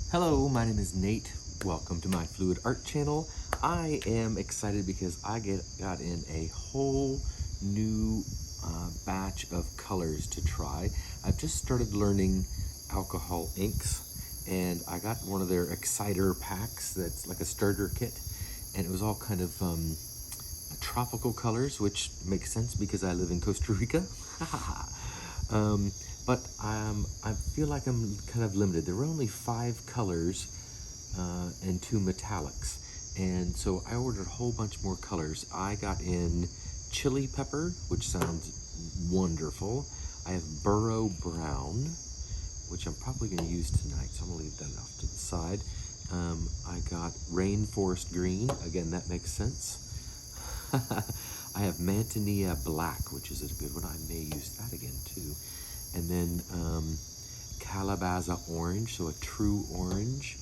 Hello, my name is Nate. Welcome to my Fluid Art channel. I am excited because I got in a whole new batch of colors to try. I've just started learning alcohol inks, and I got one of their Exciter packs that's like a starter kit, and it was all kind of tropical colors, which makes sense because I live in Costa Rica. But I feel like I'm kind of limited. There were only 5 colors and 2 metallics. And so I ordered a whole bunch more colors. I got in chili pepper, which sounds wonderful. I have burro brown, which I'm probably going to use tonight, so I'm going to leave that off to the side. I got rainforest green. Again, that makes sense. I have mantinea black, which is a good one. I may use that again too. And then calabaza orange, so a true orange.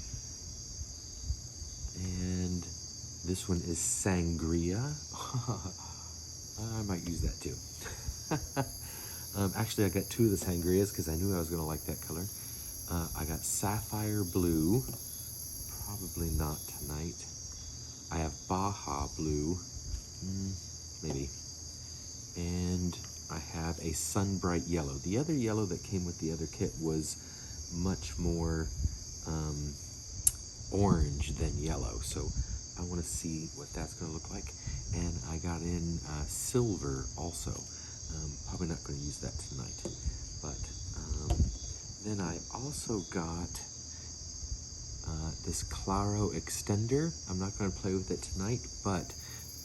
And this one is sangria. I might use that too. Actually, I got 2 of the sangrias because I knew I was going to like that color. I got sapphire blue. Probably not tonight. I have Baja blue. Maybe. And I have a sunbright yellow. The other yellow that came with the other kit was much more orange than yellow, so I want to see what that's going to look like. And I got in silver also. Probably not going to use that tonight, but then I also got this Claro extender. I'm not going to play with it tonight, but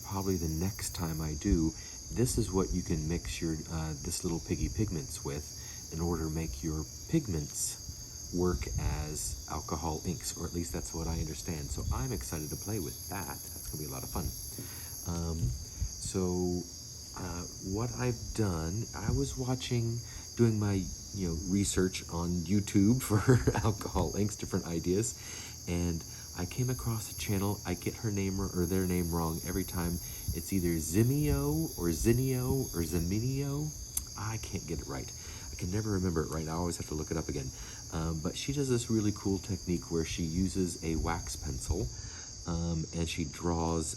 probably the next time I do. This is what you can mix your this little piggy pigments with in order to make your pigments work as alcohol inks, or at least that's what I understand. So I'm excited to play with that. That's gonna be a lot of fun. What I've done, I was doing my research on YouTube for alcohol inks, different ideas, and I came across a channel. I get her name or their name wrong every time. It's either Zimeo or Zinio or Ziminio. I can't get it right. I can never remember it right. I always have to look it up again. But she does this really cool technique where she uses a wax pencil and she draws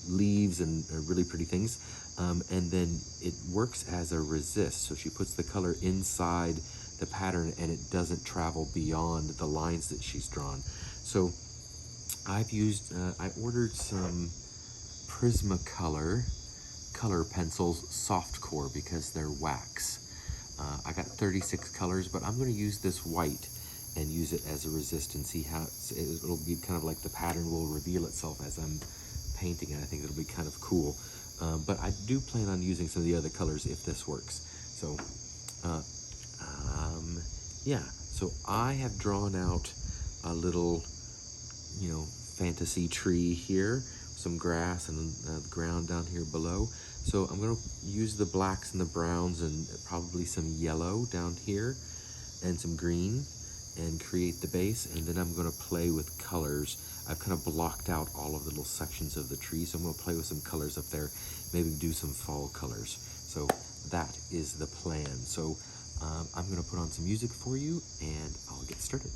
leaves and really pretty things. And then it works as a resist. So she puts the color inside the pattern and it doesn't travel beyond the lines that she's drawn. So I ordered some Prismacolor color pencils, soft core, because they're wax. I got 36 colors, but I'm going to use this white and use it as a resist and see how it'll be kind of like the pattern will reveal itself as I'm painting it. I think it'll be kind of cool. But I do plan on using some of the other colors if this works. So, yeah. So I have drawn out a little, fantasy tree here, some grass and the ground down here below. So I'm going to use the blacks and the browns and probably some yellow down here and some green and create the base, and then I'm going to play with colors. I've kind of blocked out all of the little sections of the tree, so I'm going to play with some colors up there, maybe do some fall colors. So that is the plan. So I'm going to put on some music for you and I'll get started.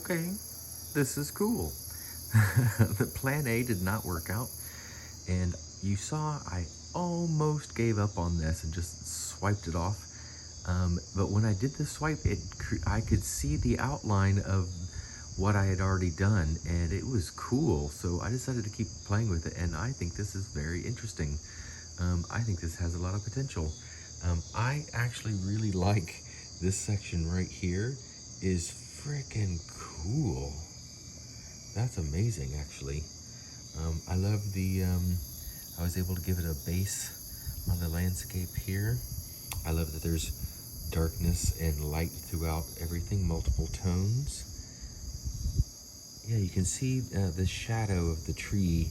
okay, this is cool. The plan A did not work out, and you saw I almost gave up on this and just swiped it off. But when I did the swipe, I could see the outline of what I had already done, and it was cool. So I decided to keep playing with it, and I think this is very interesting. I think this has a lot of potential. I actually really like this section right here. Is freaking cool. That's amazing, actually. I love I was able to give it a base on the landscape here. I love that there's darkness and light throughout everything, multiple tones. Yeah, you can see the shadow of the tree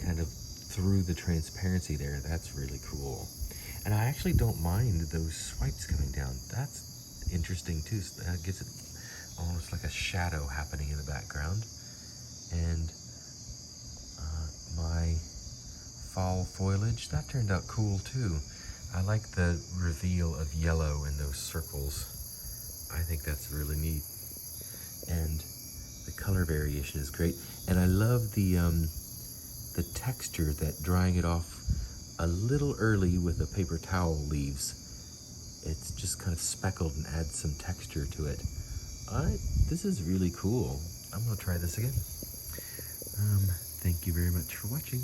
kind of through the transparency there. That's really cool. And I actually don't mind those swipes coming down. That's interesting too. That gives it almost like a shadow happening in the background. And my fall foliage, that turned out cool too. I like the reveal of yellow in those circles. I think that's really neat. And the color variation is great. And I love the texture that drying it off a little early with a paper towel leaves. It's just kind of speckled and adds some texture to it. This is really cool. I'm gonna try this again. Thank you very much for watching.